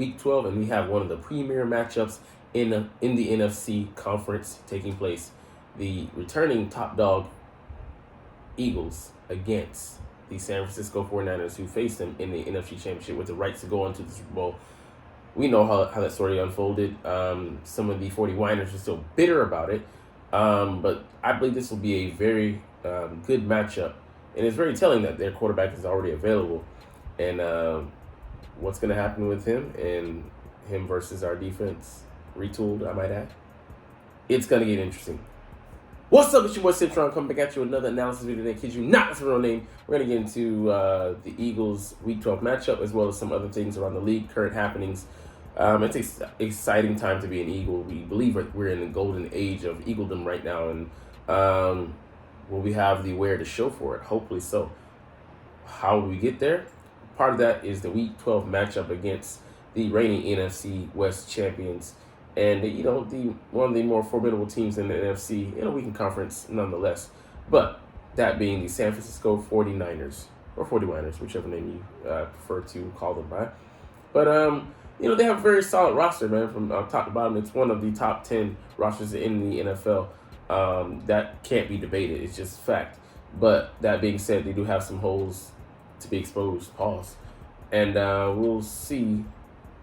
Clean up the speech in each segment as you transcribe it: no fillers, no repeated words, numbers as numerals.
Week 12, and we have one of the premier matchups in the NFC conference taking place. The returning top dog Eagles against the San Francisco 49ers, who faced them in the NFC Championship with the rights to go on to the Super Bowl. We know how that story unfolded. Some of the 49ers are still bitter about it, but I believe this will be a very good matchup. And it's very telling that their quarterback is already available. And what's going to happen with him and him versus our defense, retooled, I might add. It's going to get interesting. What's up, it's your boy Citron, coming back at you with another analysis video that kids you not that's a real name. We're going to get into the Eagles Week 12 matchup, as well as some other things around the league, current happenings. It's an exciting time to be an Eagle. We believe we're in the golden age of Eagledom right now, and will we have the wear to show for it? Hopefully so. How will we get there? Part of that is the Week 12 matchup against the reigning NFC West champions, and the one of the more formidable teams in the NFC in a weekend conference nonetheless. But that being the San Francisco 49ers, or 49ers, whichever name you prefer to call them by. But they have a very solid roster, man, from top to bottom. It's one of the top 10 rosters in the NFL. That can't be debated. It's just fact. But that being said, they do have some holes to be exposed. Pause. And we'll see.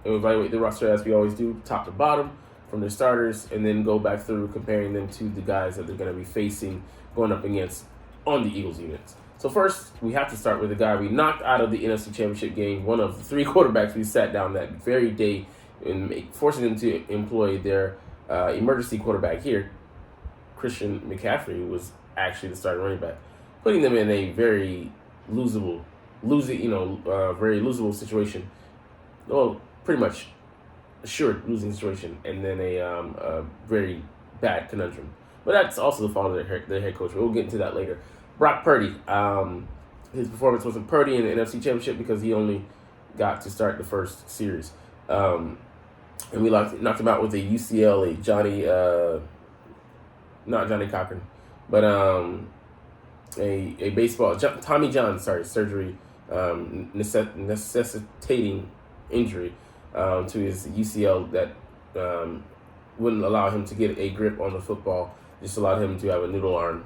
We'll evaluate the roster as we always do, top to bottom, from their starters, and then go back through comparing them to the guys that they're going to be facing, going up against on the Eagles units. So first, we have to start with the guy we knocked out of the NFC Championship game, one of the three quarterbacks we sat down that very day, and forcing them to employ their emergency quarterback here, Christian McCaffrey, who was actually the starting running back, putting them in a very very losable situation. Well, pretty much assured losing situation, and then a very bad conundrum. But that's also the fault of their head coach. We'll get into that later. Brock Purdy. His performance wasn't Purdy in the NFC Championship because he only got to start the first series. And we knocked him out with a UCL, not Johnny Cochran, but a baseball, Tommy John, surgery, necessitating injury to his UCL that wouldn't allow him to get a grip on the football, just allowed him to have a noodle arm.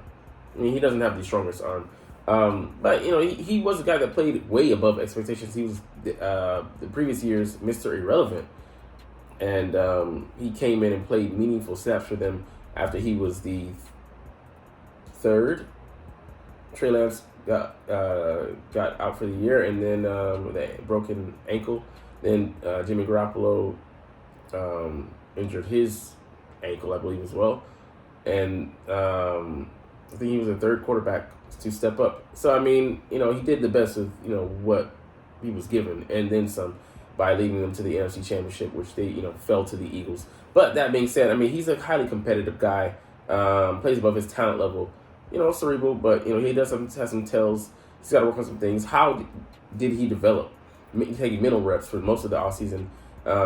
I mean, he doesn't have the strongest arm. But, he was a guy that played way above expectations. He was, the previous years, Mr. Irrelevant. And he came in and played meaningful snaps for them after he was the third. Trey Lance got out for the year, and then with a broken ankle. Then Jimmy Garoppolo injured his ankle, I believe, as well. And I think he was the third quarterback to step up. So, I mean, he did the best with, what he was given, and then some, by leading them to the NFC Championship, which they, fell to the Eagles. But that being said, I mean, he's a highly competitive guy, plays above his talent level, cerebral, but, he does have some tells. He's got to work on some things. How did he develop? Taking mental reps for most of the offseason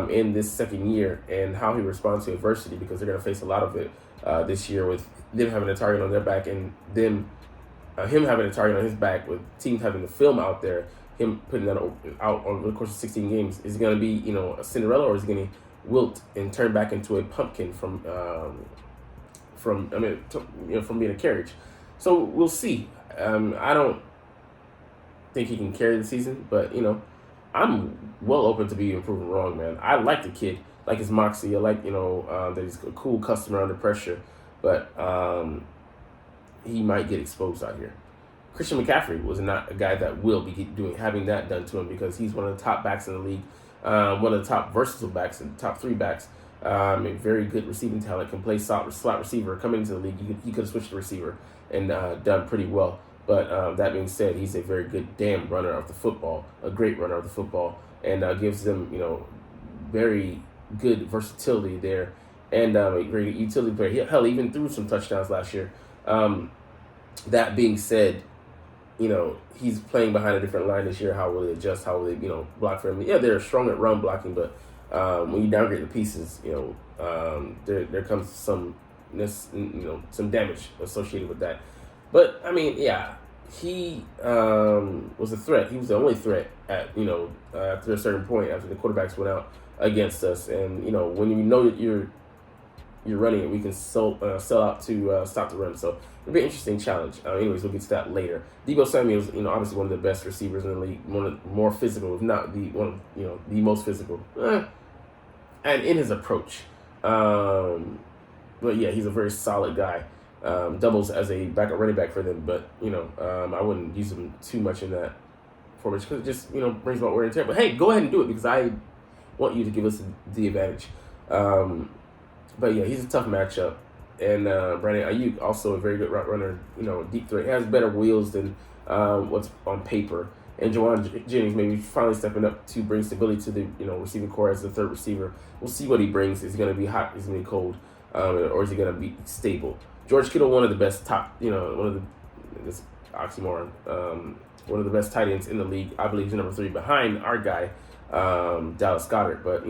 in this second year, and how he responds to adversity, because they're going to face a lot of it this year with them having a target on their back, and him having a target on his back, with teams having the film out there, him putting that out over the course of 16 games. Is it going to be, a Cinderella, or is it going to wilt and turn back into a pumpkin from being a carriage? So we'll see. I don't think he can carry the season, but, I'm well open to being proven wrong, man. I like the kid, like his moxie. I like, that he's a cool customer under pressure, but he might get exposed out here. Christian McCaffrey was not a guy that will be having that done to him, because he's one of the top backs in the league, one of the top versatile backs, and top three backs. A very good receiving talent, can play slot receiver. Coming into the league, he could have switched to receiver and done pretty well. But that being said, he's a very good damn runner of the football, a great runner of the football, and gives them, very good versatility there, and a great utility player. Hell, even threw some touchdowns last year. That being said, he's playing behind a different line this year. How will they adjust? How will they, block for him? Yeah, they're strong at run blocking, but when you downgrade the pieces, there comes some damage associated with that. But, I mean, yeah, he was a threat. He was the only threat at, after a certain point, after the quarterbacks went out. against us. And when you know that you're running it, we can sell out to stop the run. So it'll be an interesting challenge. Anyways, we'll get to that later. Debo Samuel's, obviously one of the best receivers in the league, one of the more physical, if not the most physical, and in his approach. But yeah, he's a very solid guy. Doubles as a backup running back for them, but I wouldn't use him too much in that formation because it just brings about wear and tear. But hey, go ahead and do it because I want you to give us the advantage. But yeah, he's a tough matchup. And Brandon Ayuk, also a very good route runner, deep threat. He has better wheels than what's on paper. And Jawan Jennings maybe finally stepping up to bring stability to the receiving core as the third receiver. We'll see what he brings. Is he going to be hot? Is he going to be cold? Or is he going to be stable? George Kittle, one of the best this oxymoron, one of the best tight ends in the league. I believe he's number 3 behind our guy, Dallas Goedert. But,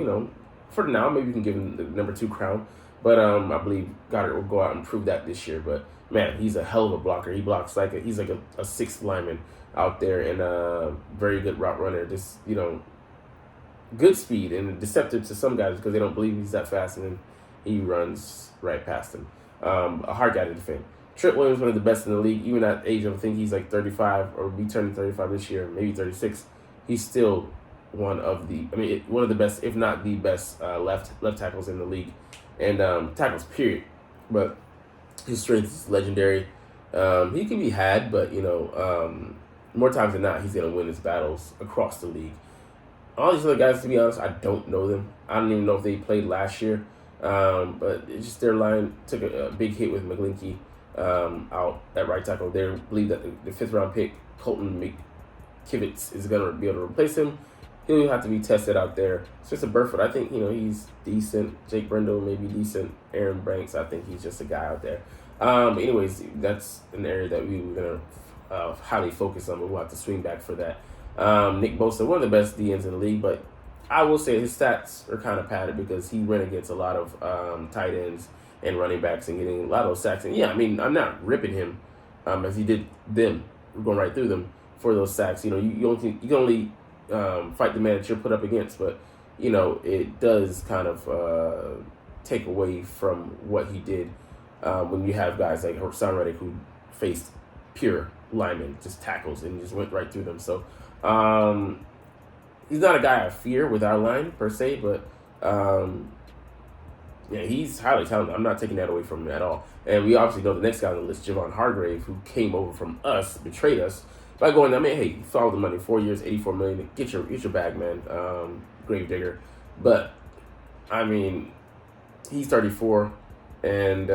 for now, maybe we can give him the number 2 crown. But I believe Goddard will go out and prove that this year. But man, he's a hell of a blocker. He blocks he's like a sixth lineman out there, and a very good route runner. Just good speed and deceptive to some guys because they don't believe he's that fast, and then he runs right past them. A hard guy to defend. Trent Williams, one of the best in the league, even at age I think he's like 35 or be turning 35 this year, maybe 36. He's still one of the best, if not the best, left tackles in the league. And tackles, period. But his strength is legendary. He can be had, but more times than not, he's gonna win his battles across the league. All these other guys, to be honest, I don't know them. I don't even know if they played last year. But it's just their line took a big hit with McGlinchey out at right tackle. They believe that the 5th round pick Colton McKivitz is gonna be able to replace him. He'll have to be tested out there. Spencer Burford, I think, he's decent. Jake Brendel, maybe decent. Aaron Banks, I think he's just a guy out there. Anyways, that's an area that we were going to highly focus on, but we'll have to swing back for that. Nick Bosa, one of the best DNs in the league, but I will say his stats are kind of padded because he ran against a lot of tight ends and running backs and getting a lot of those sacks. And yeah, I'm not ripping him as he did them. We're going right through them for those sacks. You can only fight the man that you're put up against, but it does kind of take away from what he did when you have guys like Hassan Reddick who faced pure linemen, just tackles and just went right through them. So he's not a guy I fear with our line per se, but yeah, he's highly talented. I'm not taking that away from him at all. And we obviously know the next guy on the list, Javon Hargrave, who came over from us, betrayed us by going. Hey, follow the money, 4 years, $84 million. Get your bag, man. Grave digger. But he's 34, and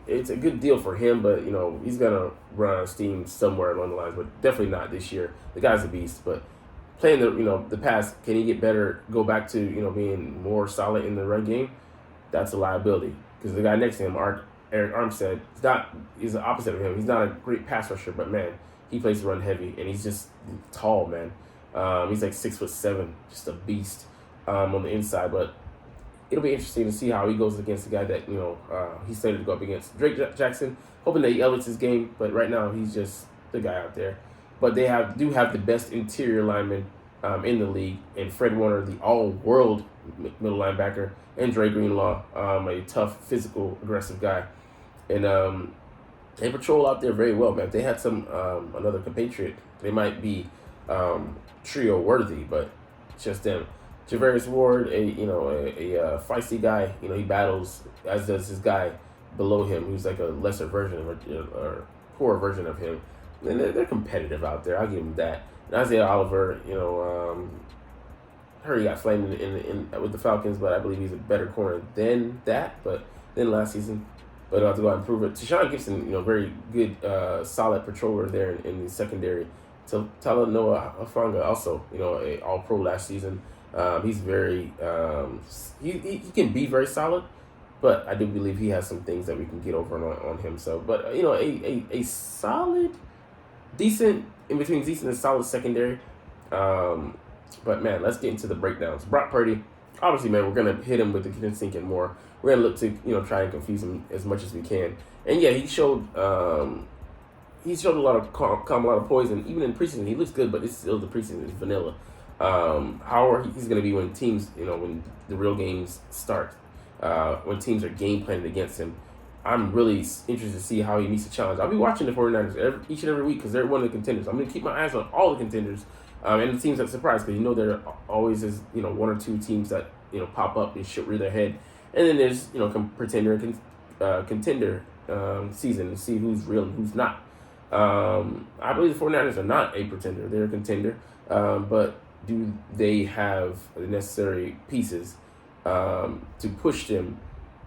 it's a good deal for him. But he's gonna run out of steam somewhere along the lines, but definitely not this year. The guy's a beast, but playing the pass, can he get better? Go back to being more solid in the run game. That's a liability because the guy next to him, Eric Armstead, he's the opposite of him. He's not a great pass rusher, but man, he plays the run heavy, and he's just tall, man. He's like 6'7", just a beast on the inside. But it'll be interesting to see how he goes against the guy that he's slated to go up against, Drake Jackson. Hoping that he elevates his game, but right now he's just the guy out there. But they do have the best interior lineman in the league, and Fred Warner, the all-world middle linebacker, and Dre Greenlaw, a tough, physical, aggressive guy. And they patrol out there very well, man. If they had another compatriot, they might be trio worthy, but it's just them. Javarius Ward, a feisty guy. He battles, as does his guy below him, who's like a lesser version or poor version of him. And they're competitive out there. I'll give him that. And Isaiah Oliver, heard he got flamed in with the Falcons, but I believe he's a better corner than last season. But I'll have to go out and prove it. Tashawn Gibson, very good, solid patroller there in the secondary. So Talanoa Hufanga, also, a All-Pro last season. He's very, he can be very solid, but I do believe he has some things that we can get over on him. So, but a solid, decent, in between decent and solid secondary. But man, let's get into the breakdowns. Brock Purdy, obviously, man, we're gonna hit him with the kitchen sink and more. We're gonna look to try and confuse him as much as we can. And yeah, he showed a lot of calm, a lot of poison. Even in preseason, he looks good, but it's still the preseason. It's vanilla. He's going to be when teams, when the real games start, when teams are game planning against him. I'm really interested to see how he meets the challenge. I'll be watching the 49ers each and every week because they're one of the contenders. I'm going to keep my eyes on all the contenders and the teams that surprise because there always is one or two teams that pop up and should rear their head, and then there's pretender and contender season to see who's real and who's not. I believe the 49ers are not a pretender; they're a contender, but do they have the necessary pieces to push them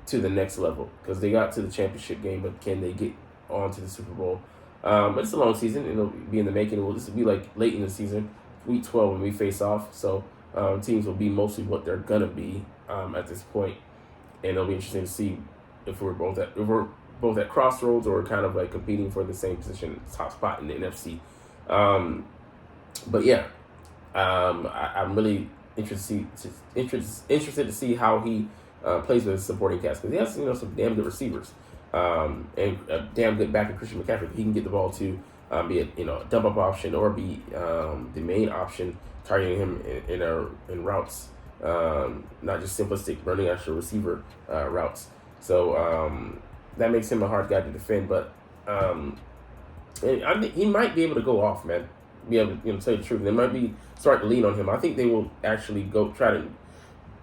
to the next level? Because they got to the championship game, but can they get on to the Super Bowl? But it's a long season. It'll be in the making. This will be like late in the season, week 12 when we face off. So teams will be mostly what they're gonna be at this point, and it'll be interesting to see if we're both at crossroads or kind of like competing for the same position, top spot in the NFC. But yeah, I'm really interested to see how he plays with his supporting cast because he has some damn good receivers and a damn good back in Christian McCaffrey. He can get the ball to be a dump up option or be the main option, targeting him in routes, not just simplistic running after receiver routes. So that makes him a hard guy to defend, but he might be able to go off, man. Be able to tell you the truth. They might be starting to lean on him. I think they will actually try to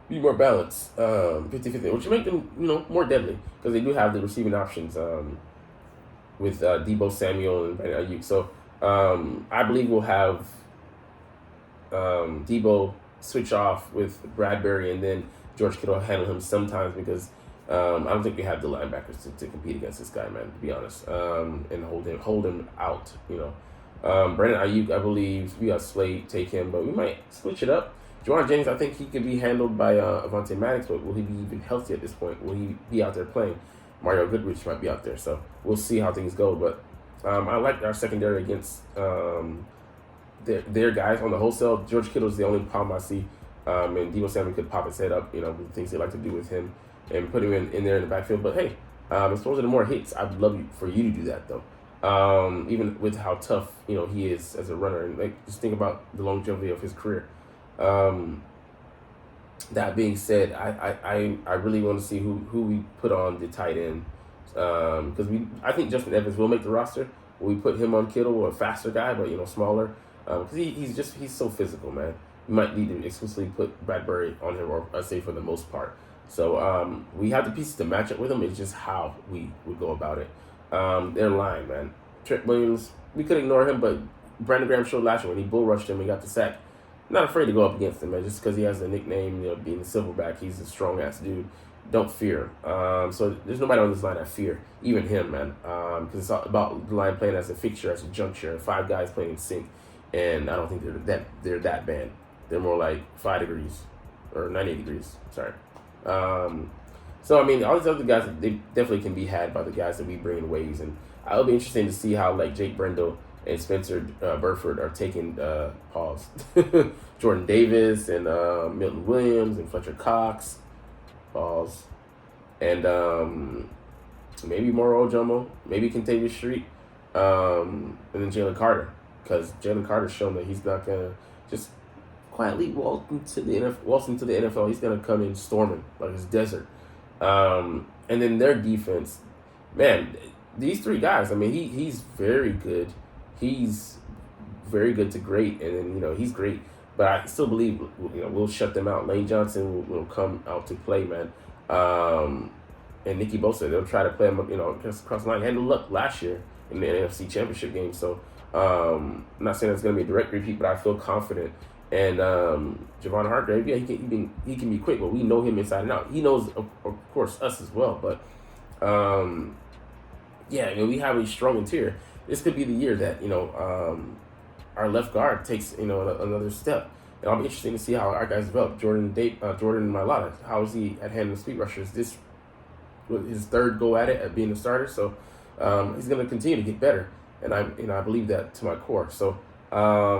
be more balanced, 50-50, which will make them more deadly because they do have the receiving options with Deebo Samuel and Ayuk. So I believe we'll have Deebo switch off with Bradbury and then George Kittle handle him sometimes because I don't think we have the linebackers to compete against this guy, man, to be honest, and hold him out, Brandon Ayuk, I believe we got Slade take him, but we might switch it up. Juwan Jennings, I think he could be handled by Avonte Maddox, but will he be even healthy at this point? Will he be out there playing? Mario Goodrich might be out there, so we'll see how things go. But I like our secondary against their guys on the wholesale. George Kittle is the only problem I see, and Deebo Samuel could pop his head up, with the things they like to do with him and put him in there in the backfield. But hey, as far as the more hits, I'd love for you to do that though. Even with how tough he is as a runner, and just think about the longevity of his career. That being said, I really want to see who we put on the tight end, because I think Justin Evans will make the roster. Will we put him on Kittle, a faster guy but smaller? Because he's so physical, man. We might need to exclusively put Bradbury on him, or I say for the most part. So we have the pieces to match up with him. It's just how we would go about it. Their line, man. Trent Williams, we could ignore him, but Brandon Graham showed last year when he bull rushed him and got the sack. Not afraid to go up against him, man, just because he has the nickname, being the silverback. He's a strong ass dude. Don't fear. So there's nobody on this line I fear, even him, man. Because it's all about the line playing as a fixture, as a juncture. 5 guys playing in sync, and I don't think they're that bad. They're more like 5 degrees or 98 degrees. Sorry. So I mean, all these other guys, they definitely can be had by the guys that we bring in waves, and it'll be interesting to see how Jake Brendel and Spencer Burford are taking Jordan Davis and Milton Williams and Fletcher Cox, and maybe Moro Ojomo, maybe Kentavious Street, and then Jalen Carter, because Jalen Carter's shown that he's not gonna just quietly waltz into the NFL. He's gonna come in storming like it's desert. And then their defense, man, these 3 guys. I mean, he's very good. He's very good to great, and then he's great. But I still believe we'll shut them out. Lane Johnson will come out to play, man. And Nicky Bosa, they'll try to play him, just across the line. He had luck last year in the NFC Championship game. So I'm not saying it's going to be a direct repeat, but I feel confident. And Javon Hargrave, yeah, he can be quick, but we know him inside and out. He knows, of course, us as well. But yeah, we have a strong interior. This could be the year that our left guard takes another step. And I'll be interested to see how our guys develop. Jordan Mailata, how is he at handling speed rushers? This was his 3rd go at it at being a starter, so he's going to continue to get better, and I believe that to my core. So I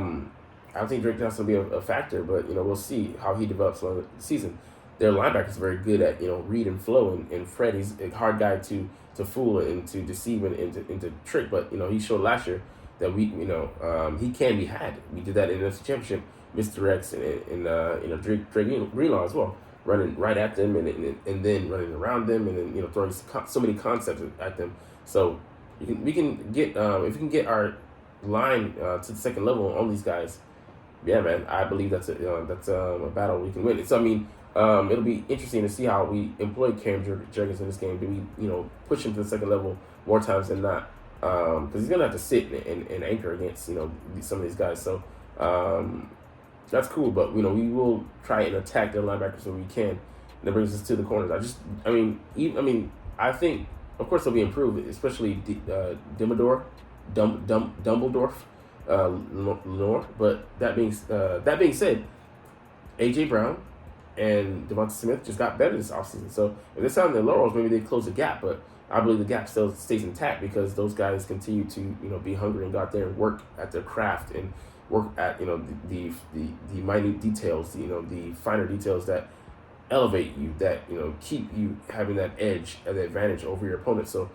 don't think Drake Johnson will be a factor, but we'll see how he develops on the season. Their linebackers are very good at read and flow, and Fred, he's a hard guy to fool and to deceive and to trick. But he showed last year that he can be had. We did that in the NFC Championship misdirects and Drake Greenlaw as well, running right at them and then running around them and then throwing so many concepts at them. So we can get if we can get our line to the second level on these guys. Yeah, man, I believe that's a battle we can win. So I mean, it'll be interesting to see how we employ Cam Jurgens in this game. Do we push him to the second level more times than not? Because he's gonna have to sit and anchor against some of these guys. So that's cool, but we will try and attack their linebackers when we can. And that brings us to the corners. I think of course they'll be improved, especially Dumbledore, Lenore. But that being said, AJ Brown and Devonta Smith just got better this offseason. So if they're selling their laurels, maybe they close the gap. But I believe the gap still stays intact because those guys continue to be hungry and go out there and work at their craft and work at the minute details, the finer details that elevate you, that keep you having that edge, that advantage over your opponent. So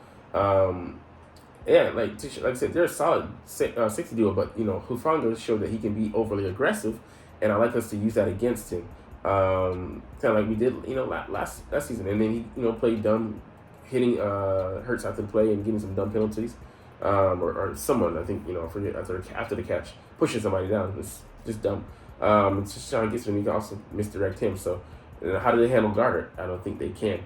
yeah, like I said, they're a solid safety duo, but Hufanga showed that he can be overly aggressive, and I like us to use that against him, kind of like we did last season. And then he played dumb, hitting Hurts after the play and getting some dumb penalties, or someone, I think, I forget, after the catch pushes somebody down. It's just dumb. It's just Sean Gibson. He can also misdirect him. So how do they handle Goddard? I don't think they can.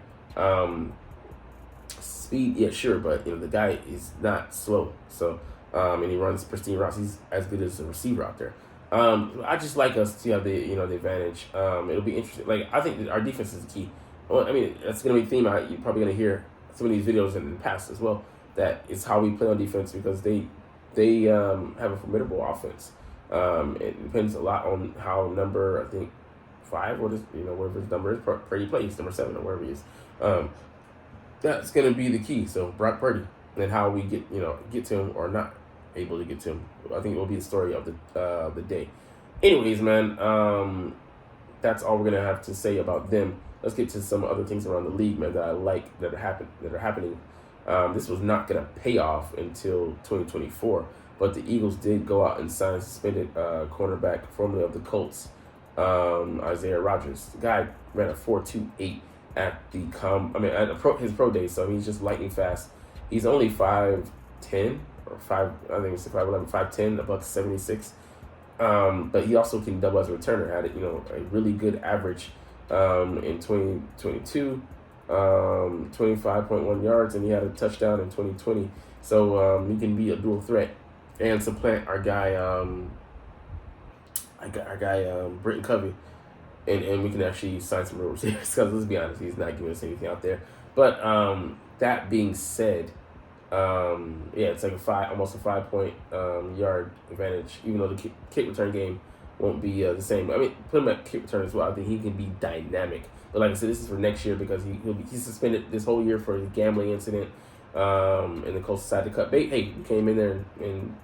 Speed, yeah, sure, but the guy is not slow. So and he runs pristine routes. He's as good as a receiver out there. I just like us to have the the advantage. It'll be interesting. Like, I think that our defense is the key. Well, I mean, that's gonna be a theme you're probably gonna hear some of these videos in the past as well. That is how we play on defense because they have a formidable offense. It depends a lot on how number, I think, 5 or whatever his number is, Purdy plays, number 7 or wherever he is. That's gonna be the key. So Brock Purdy and how we get to him or not able to get to him. I think it will be the story of the day. Anyways, man, that's all we're gonna have to say about them. Let's get to some other things around the league, man, that I like that are happening. This was not gonna pay off until 2024, but the Eagles did go out and sign a suspended cornerback, formerly of the Colts, Isaiah Rodgers. The guy ran a 4.28 at his pro day, so he's just lightning fast. He's only 5'10" or 5'11", 5'10", $176. But he also can double as a returner. Had a really good average in 2022, 25.1 yards, and he had a touchdown in 2020. So he can be a dual threat and supplant our guy, Britton Covey. And we can actually sign some real receivers because let's be honest, he's not giving us anything out there. But that being said, it's like almost a 5-point yard advantage, even though the kick return game won't be the same. I mean, put him at kick return as well. I think he can be dynamic. But like I said, this is for next year because he's suspended this whole year for a gambling incident. And the Colts decided to cut bait. Hey, we came in there and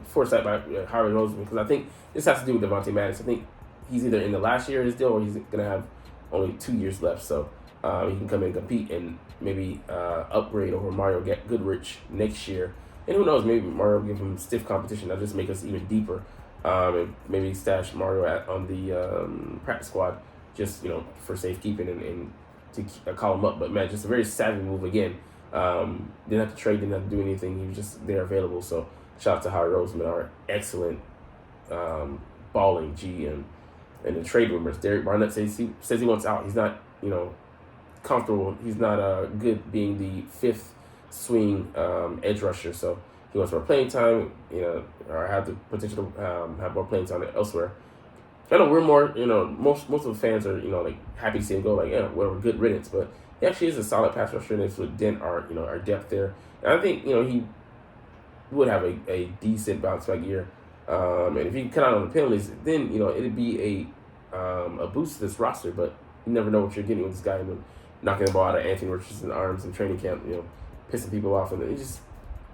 foresight by Howard Roseman, because I think this has to do with Devontae Maddox. I think he's either in the last year of his deal or he's going to have only 2 years left. So he can come in and compete and maybe upgrade over Mario Goodrich next year. And who knows, maybe Mario will give him stiff competition. That'll just make us even deeper. And maybe stash Mario on the practice squad just, for safekeeping and to call him up. But, man, just a very savvy move again. Didn't have to trade, didn't have to do anything. He was just there available. So shout out to Howard Roseman, our excellent balling GM. And the trade rumors, Derek Barnett says he wants out. He's not, comfortable. He's not good being the 5th swing edge rusher. So he wants more playing time, or have the potential to have more playing time elsewhere. I know we're more, most of the fans are, happy to see him go, whatever, good riddance. But he actually is a solid pass rusher, and it's would dent our depth there. And I think, he would have a decent bounce back year. And if he can cut out on the penalties, then it'd be a boost to this roster. But you never know what you're getting with this guy. Knocking the ball out of Anthony Richardson's arms in training camp, pissing people off, and it's just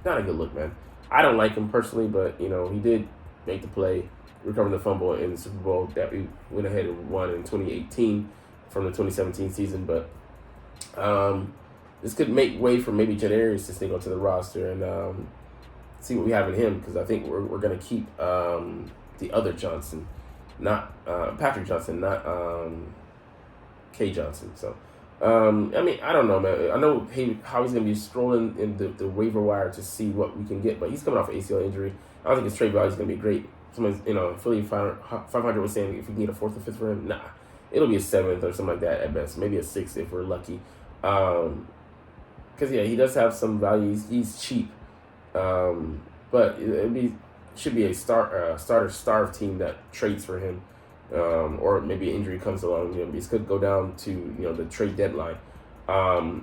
not a good look, man. I don't like him personally, but he did make the play, recovering the fumble in the Super Bowl that we went ahead and won in 2018 from the 2017 season. But this could make way for maybe Jadarius to sneak onto the roster and see what we have in him, because I think we're going to keep the other Johnson. not Patrick Johnson, not K Johnson. So, I mean, I don't know, man. I know how he's going to be strolling in the waiver wire to see what we can get, but he's coming off an ACL injury. I don't think his trade value is going to be great. Someone's, Philly 500 was saying if we can get a 4th or 5th for him, nah. It'll be a 7th or something like that at best. Maybe a 6th if we're lucky. Because, yeah, he does have some value. He's cheap. But should be a starter-starved team that trades for him. Or maybe an injury comes along. This could go down to, the trade deadline. Lastly,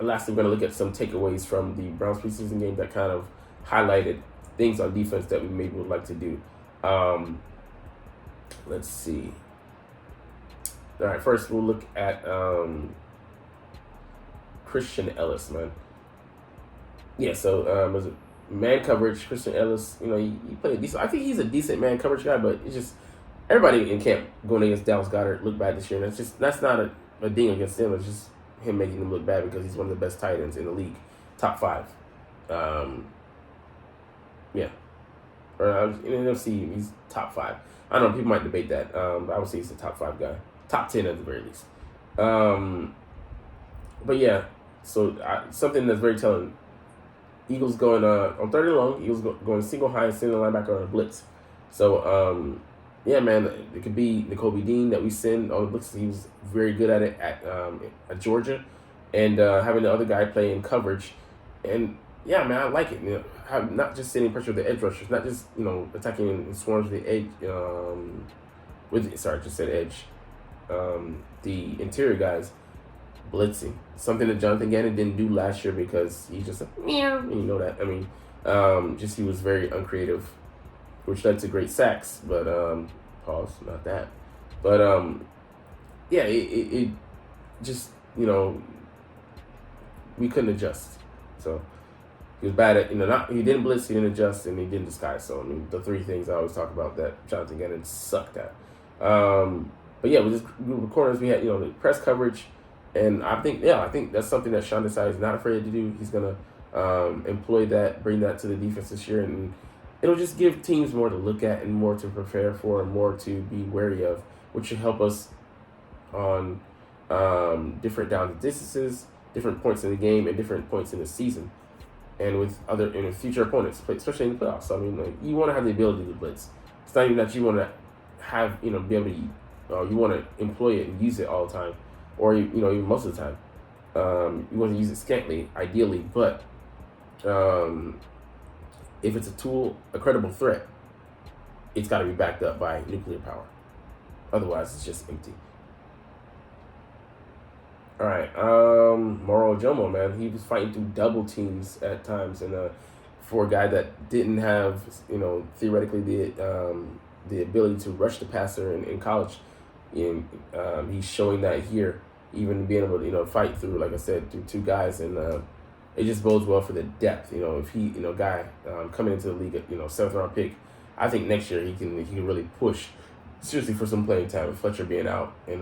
we're going to look at some takeaways from the Browns preseason game that kind of highlighted things on defense that we maybe would like to do. Let's see. All right, first we'll look at Christian Ellis, man. Yeah, so was it man coverage? Christian Ellis, he played decent. I think he's a decent man coverage guy, but it's just everybody in camp going against Dallas Goedert looked bad this year, and that's not a ding against him. It's just him making him look bad because he's one of the best tight ends in the league, top 5. Yeah. Or in the NFC, he's top 5. I don't know, people might debate that. But I would say he's a top 5 guy. Top 10 at the very least. But yeah, so something that's very telling. Eagles going on 3rd and long. Eagles going single high and sending the linebacker on a blitz. So, yeah, man, it could be Nakobe Dean that we send on the blitz. He was very good at it at Georgia. And having the other guy play in coverage. And yeah, man, I like it. Not just sending pressure with the edge rushers, not just attacking in swarms with the edge. I just said edge. The interior guys blitzing, something that Jonathan Gannon didn't do last year because he's just meow. And you know that. I mean, just he was very uncreative, which led to great sacks. But pause, not that. But yeah, it just we couldn't adjust. So. He was bad at, he didn't blitz, he didn't adjust, and he didn't disguise. So, I mean, the 3 things I always talk about that Jonathan Gannon sucked at. But yeah, with this group of corners, we had, the press coverage, and I think that's something that Sean Desai is not afraid to do. He's going to employ that, bring that to the defense this year, and it'll just give teams more to look at and more to prepare for and more to be wary of, which should help us on different down distances, different points in the game, and different points in the season. And with future opponents, especially in the playoffs. So, I mean, you want to have the ability to blitz. It's not even that you want to have, be able to, you want to employ it and use it all the time, or even most of the time. You want to use it scantily, ideally, but if it's a tool, a credible threat, it's got to be backed up by nuclear power. Otherwise, it's just empty. All right, Moro Ojomo, man, he was fighting through double teams at times, and for a guy that didn't have, theoretically the ability to rush the passer in college, he's showing that here, even being able to fight through, like I said, through 2 guys, and it just bodes well for the depth. If he guy coming into the league at 7th round pick, I think next year he can really push. Seriously, for some playing time with Fletcher being out, and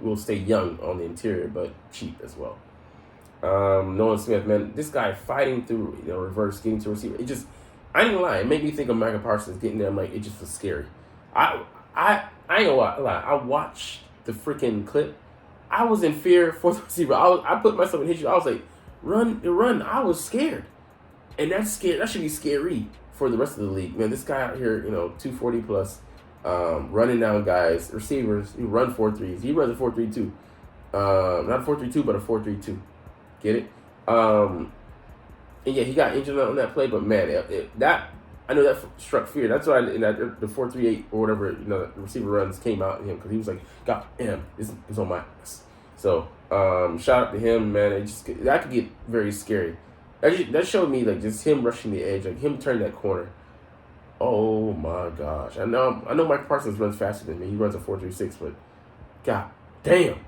we'll stay young on the interior, but cheap as well. Nolan Smith, man, this guy fighting through, reverse, getting to receiver. It just, I ain't gonna lie, it made me think of Micah Parsons getting there. I'm like, it just was scary. I ain't gonna lie. I watched the freaking clip. I was in fear for the receiver. I put myself in his shoes. I was like, run. I was scared, and that's scary. That should be scary for the rest of the league, man. This guy out here, 240 plus. Running down guys, receivers, he run 4.3s. He runs a 4.32. Not a 4.32, but a 4.32. Get it? And yeah, he got injured on that play, but man, I know that struck fear. That's why the 4.38 or whatever, the receiver runs came out in him because he was like, God damn, this is on my ass. So, shout out to him, man. That could get very scary. That showed me like just him rushing the edge, like him turning that corner. Oh my gosh! I know Mike Parsons runs faster than me. He runs a 4.36, but god damn,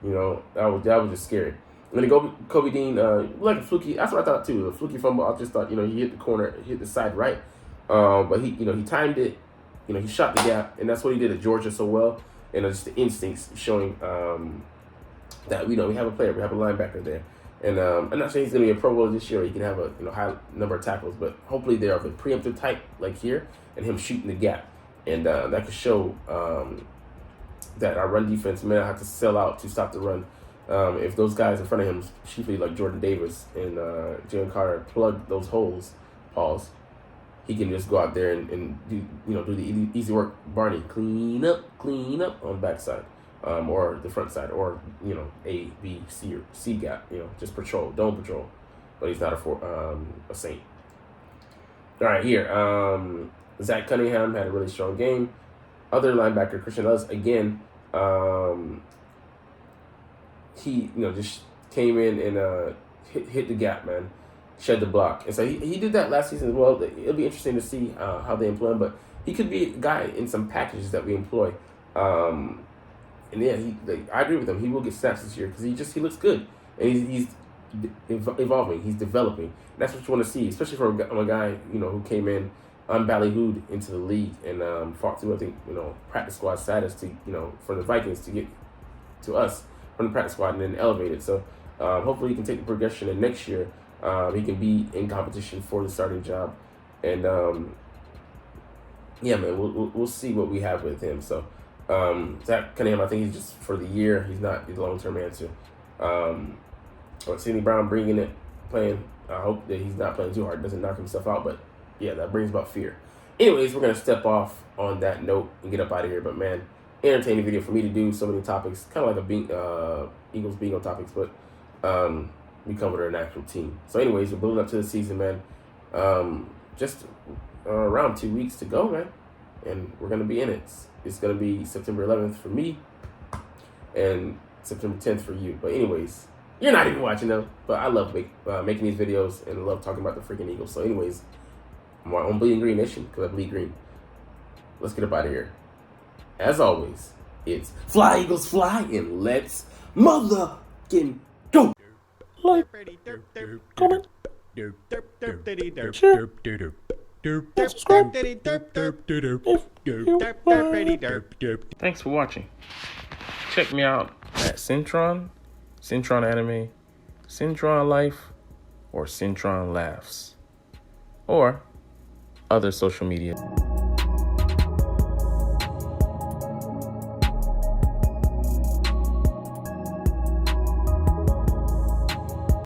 that was just scary. And then Kobe Dean, like a fluky. That's what I thought too. A fluky fumble. I just thought he hit the corner, hit the side right, but he timed it. He shot the gap, and that's what he did at Georgia so well. And just the instincts showing that we have a player, we have a linebacker there. And I'm not saying he's going to be a Pro Bowler this year. He can have a high number of tackles, but hopefully they're of a preemptive type like here, and him shooting the gap. And that could show that our run defense may not have to sell out to stop the run. If those guys in front of him, chiefly like Jordan Davis and Jalen Carter, plug those holes, he can just go out there and do the easy work. Barney, clean up on the backside, or the front side, or A, B, C, or C gap. Just patrol, don't patrol. But he's not a saint. All right, here, Zach Cunningham had a really strong game. Other linebacker Christian Ellis again. He just came in and hit the gap, man. Shed the block. And so he did that last season as well. It'll be interesting to see how they employ him, but he could be a guy in some packages that we employ. And yeah, I agree with him. He will get snaps this year because he looks good, and he's evolving. He's developing. And that's what you want to see, especially for a guy who came in unballyhooed into the league and fought through, I think, practice squad status to for the Vikings to get to us from the practice squad and then elevated. So hopefully he can take the progression, and next year he can be in competition for the starting job. And yeah, man, we'll see what we have with him. So Zach Cunningham, I think he's just for the year. He's not the long-term answer. Sidney Brown playing. I hope that he's not playing too hard, doesn't knock himself out. But yeah, that brings about fear. Anyways, we're gonna step off on that note and get up out of here. But man, entertaining video for me to do. So many topics, kind of like a Eagles bingo topics, but we covered an actual team. So anyways, we're building up to the season, man. Just around 2 weeks to go, man, and we're gonna be in it. It's gonna be September 11th for me and September 10th for you. But anyways, you're not even watching them, but I love making these videos and love talking about the freaking Eagles. So anyways, I'm on Bleeding Green Nation because I bleed green. Let's get up out of here. As always, it's Fly Eagles Fly, and let's motherfucking go. Like, comment, share, and subscribe if you Thanks for watching. Check me out at Centron Anime, Centron Life, or Centron Laughs, or other social media.